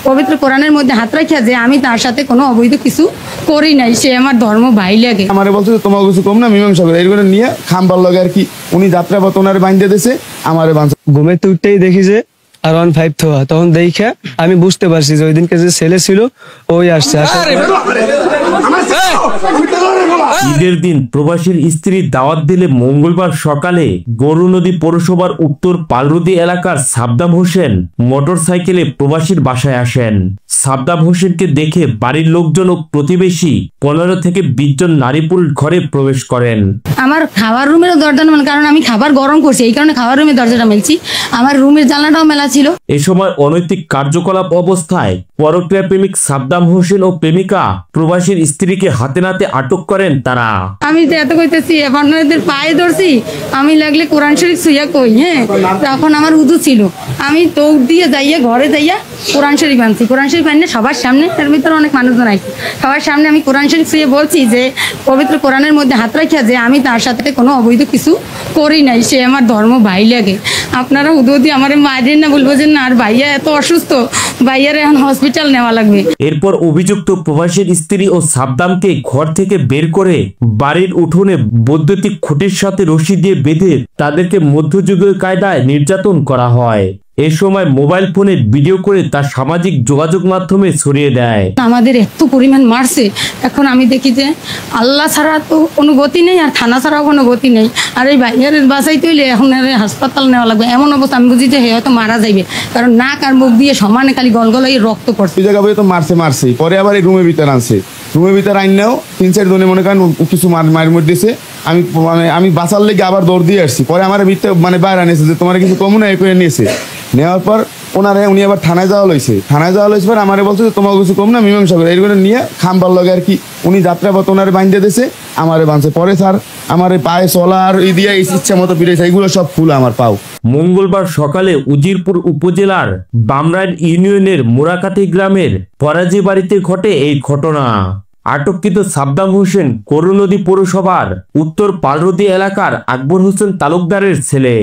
পবিত্র কোরআনের মধ্যে হাত রাখিয়া যে আমি তার সাথে কোনো অবৈধ কিছু করি নাই, সে আমার ধর্ম ভাই লাগে। আমারে বলছে যে তোমার কিছু কম না, মীমাংসা করে এইগুলো নিয়ে খাম্বার লগে আর কি উনি যাত্রাপথ ওনারে বাইন্ধে দিয়েছে, আমারে বাঁধছে। ঘুমে উঠতেই দেখি যে R15 থোয়া, তখন দেখা আমি বুঝতে পারছি যে ওই দিনকে যে ছেলে ছিল ওই আসছে। ঈদের দিন প্রবাসীর স্ত্রী দাওয়াত দিলে মঙ্গলবার সকালে গরু নদী পৌরসভার উত্তর পালরুদি এলাকার সাবদাম হোসেন মোটরসাইকেলে প্রবাসীর বাসায় আসেন। সাবদাম হোসেনকে দেখে বাড়ির লোকজন ও প্রতিবেশী 15 থেকে 20 জন নারী পুরুষ ঘরে প্রবেশ করেন। আমার খাবার রুমেরও দরজা মেলা, কারণ আমি খাবার গরম করছি, এই কারণে খাবার রুমের দরজাটা মেলছি, আমার রুমের জানলাটাও মেলা ছিল। এ সময় অনৈতিক কার্যকলাপ অবস্থায় পরক্রিয়া প্রেমিক সাবদাম হোসেন ও প্রেমিকা প্রবাসীর স্ত্রীকে হাতে নাতে আটক করেন তারা। আমি তো এত কইতেছি, আপনাদের পায়ে ধরছি, আমি লাগলে কোরআন শরীফ ছুঁয়া কই। হ্যাঁ, তখন আমার উদু ছিল, আমি দৌড় দিয়ে যাইয়া ঘরে যাইয়া কোরআন শরীফ আনছি। কোরআন শরীফ আনলে সবার সামনে, এর ভিতরে অনেক মানুষজন আছে, সবার সামনে আমি কোরআন শরীফ ছুঁয়ে বলছি যে পবিত্র কোরআনের মধ্যে হাত রাখিয়া যে আমি তার সাথে কোনো অবৈধ কিছু করি নাই, সে আমার ধর্ম ভাই লাগে। আপনারা উদু দিয়ে আমার মায়ের না বলবো যে না, আর ভাইয়া এত অসুস্থ, ভাইয়ার এখন হসপিটাল নেওয়া লাগবে। এরপর অভিযুক্ত প্রবাসীর স্ত্রী ও সাবদামকে ঘর থেকে বের করে বাড়ির উঠোনে বৈদ্যুতিক খুঁটির সাথে রশি দিয়ে বেঁধে তাদেরকে মধ্যযুগীয় কায়দায় নির্যাতন করা হয়। এ সময় মোবাইল ফোনে ভিডিও করে তা সামাজিক যোগাযোগ মাধ্যমে ছড়িয়ে দেয়। আমাদের এত পরিমাণ মারছে, এখন আমি দেখি যে আল্লাহ ছাড়া তো কোনো গতি নেই, আর থানা ছাড়াও কোনো গতি নেই, আর এই ভাইয়ের বাসাইতে হইলে এখন হাসপাতাল নেওয়া লাগবে। এমন অবস্থা আমি বুঝি যে হে হয়তো মারা যাইবে, কারণ নাক আর মুখ দিয়ে সমানে খালি গলগলাই রক্ত পড়ছে। এই জায়গা তো মারছে, পরে আবার এই রুমের ভিতরে আনছে, রুমের ভিতরে আইনাও 3-4 জনে মনে করেন কিছু মায়ের মধ্যে দিয়েছে। আমি বাঁচার লেগে আবার দৌড় দিয়ে আসছি, পরে আমার ভিতরে বাইরে আনিয়েছে যে তোমার কিছু কম না, এ করে নিয়েছে। নেওয়ার পর উনি আবার থানায় যাওয়া লইছে পর আমারে বলছে যে তোমার কিছু কম না, মীমাংসা করে এইগুলো নিয়ে খাম্বার লগে আর কি উনি যাত্রাপথ ওনারে বাইন্ধে দিয়েছে, আমারে বাঁধছে। পরে স্যার আমার পায়ে চলা আর ই দিয়ে ইচ্ছা মতো পিড়েছে, এইগুলো সব ফুল আমার পাও। মঙ্গলবার সকালে উজিরপুর উপজেলার বামরাইল ইউনিয়নের মোরাকাতি গ্রামের ফরাজি বাড়িতে ঘটে এই ঘটনা। আটককৃত সাবদাম হোসেন গরু নদী পৌরসভার উত্তর পালরুদি এলাকার আকবর হোসেন তালুকদারের ছেলে।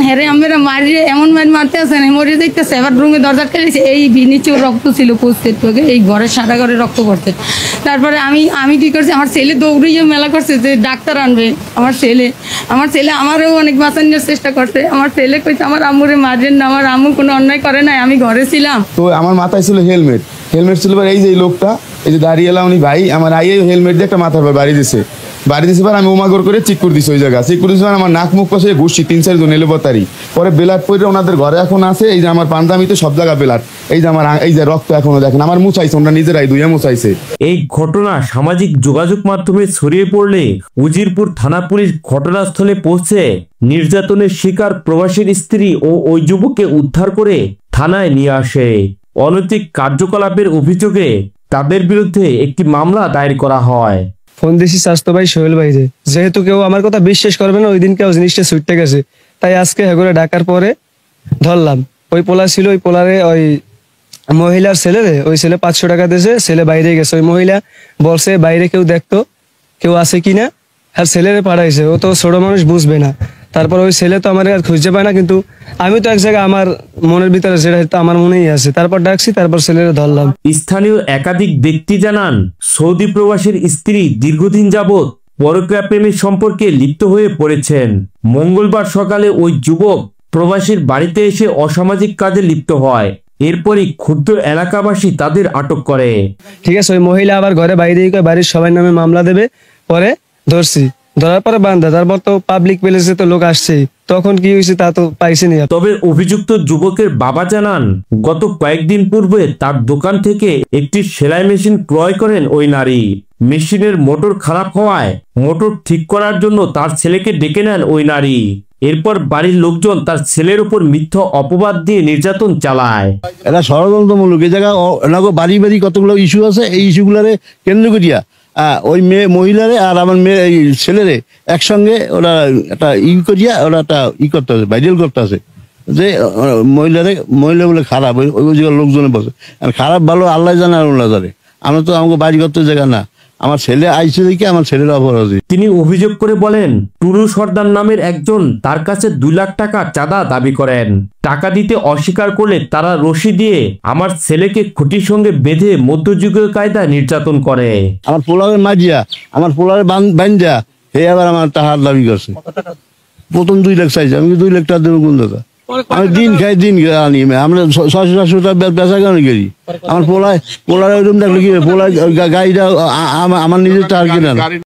হেরে আমরা মারিয়ে এমন মারতে আসেন, মরে দেখতেছে, এবার রুমে দরজা খেলেছে, এই নিচেও রক্ত ছিল পোস্টের থেকে, এই ঘরের সারা ঘরে রক্ত পড়ছে। তারপরে আমি কি করছি, আমার ছেলে দৌড়িয়ে মেলা করছে যে ডাক্তার আনবে। আমার ছেলে আমারও অনেক বাঁচানোর চেষ্টা করছে। আমার ছেলে কইছে আমার আম্মুরে মারেন না, আমার আম্মু কোনো অন্যায় করে নাই, আমি ঘরে ছিলাম। তো আমার মাথায় ছিল হেলমেট ছিল, এই যে লোকটা এই যে দাঁড়িয়ে এলাম উনি ভাই আমার আইয়ে হেলমেট দিয়ে একটা মাথার পর বাড়ি দিছে পর আমি উমাগর করে চিক করে দিছি, ওই জায়গা চিক করে দিছি, আমার নাক মুখ পাশে ঘুরছি 3-4 জন এলো বতারি। পরে বেলাট পরে ওনাদের ঘরে এখন আছে, এই যে আমার পাঞ্জাবিতে সব জায়গা বেলাট, এই যে আমার এই যে রক্ত এখনো দেখেন আমার মুছাইছে, ওনারা নিজেরাই ধুয়ে মুছাইছে। এই ঘটনা সামাজিক যোগাযোগ মাধ্যমে ছড়িয়ে পড়লে উজিরপুর থানা পুলিশ ঘটনাস্থলে পৌঁছে নির্যাতনের শিকার প্রবাসীর স্ত্রী ও ওই যুবককে উদ্ধার করে থানায় নিয়ে আসে। অনৈতিক কার্যকলাপের অভিযোগে তাদের বিরুদ্ধে একটি মামলা দায়ের করা হয়। ফোন দিছি স্বাস্থ্য ভাই সোহেল ভাই, যেহেতু কেউ আমার কথা বিশ্বাস করবে না, ওই দিন কেউ জিনিসটা ছুটতে গেছে, তাই আজকে হেগরে ডাকার পরে ধরলাম। ওই পোলা ছিল, ওই পোলারে ওই মহিলার ছেলে ওই ছেলে 500 টাকা দিয়েছে, ছেলে বাইরে গেছে। ওই মহিলা বলছে বাইরে কেউ দেখতো কেউ আছে কিনা, আর ছেলেরে পাঠাইছে, ও তো ছোট মানুষ বুঝবে না। তারপর ওই ছেলে তো আমার আর খুঁজতে পায় না, কিন্তু আমি তো এক জায়গায় আমার মনের ভিতরে যেটা আমার মনেই আছে, তারপর ডাকছি, তারপর ছেলেরে ধরলাম। স্থানীয় একাধিক ব্যক্তি জানান, সৌদি প্রবাসীর স্ত্রী দীর্ঘদিন যাবৎ পরকীয়া প্রেমের সম্পর্কে লিপ্ত হয়ে পড়েছেন। মঙ্গলবার সকালে ওই যুবক প্রবাসীর বাড়িতে এসে অসামাজিক কাজে লিপ্ত হয়, এরপরই ক্ষুব্ধ এলাকাবাসী তাদের আটক করে। ঠিক আছে, ওই মহিলা আবার ঘরে বাইরে বাড়ির সবাই নামে মামলা দেবে, পরে ধরছি, ধরার পরে বান্ধা, তারপর তো পাবলিক প্লেসে তো লোক আসছেই, তখন কি হয়েছে তা তো পাইছেনি। তবে অভিযুক্ত যুবকের বাবা জানান, গত কয়েকদিন পূর্বে তার দোকান থেকে একটি সেলাই মেশিন ক্রয় করেন ওই নারী। মেশিনের মোটর খারাপ হওয়ায় মোটর ঠিক করার জন্য তার ছেলেকে ডেকে নেন ওই নারী। এরপর বাড়ির লোকজন তার ছেলের উপর মিথ্যা অপবাদ দিয়ে নির্যাতন চালায়। এটা ষড়যন্ত্রমূলক। এই জায়গা বাড়ি বাড়ি কতগুলো ইস্যু আছে, এই ইস্যুগুলারে কেন্দ্র করিয়া ওই মেয়ে মহিলারে আর আমার মেয়ে এই ছেলেরে একসঙ্গে ওরা একটা করিয়া ওরা একটা করতে আছে, ভাইরাল করতে আছে যে মহিলা বলে খারাপ, ওই জায়গার লোকজনে বসে। আর খারাপ ভালো আল্লাহ জানে আর আল্লাহ জানে, আমরা তো আমাকে বাড়ি করতে জায়গা না। আমার ছেলে আইসে দেখে আমার ছেলের অপরাধী। তিনি অভিযোগ করে বলেন, টুলু সর্দার নামের একজন তার কাছে 2 লাখ টাকা চাঁদা দাবি করেন। টাকা দিতে অস্বীকার করলে তারা রশি দিয়ে আমার ছেলেকে খুঁটির সঙ্গে বেঁধে মধ্যযুগীয় কায়দায় নির্যাতন করে। আমার পোলারে মারিয়া, আমার পোলারে বান্ধা হে আবার আমার টাকার দাবি করছে। প্রথম 2 লাখ চাইছে, আমি 2 লাখ টাকা দেবো কোন দাদা? আমি দিন খাই আনি, আমরা 600-700 টাকা বেচা কেন করি? আমার পোলারে ওইরকম দেখলে কি পোলার গাড়িটা আমার নিজের টাকা কিনা না।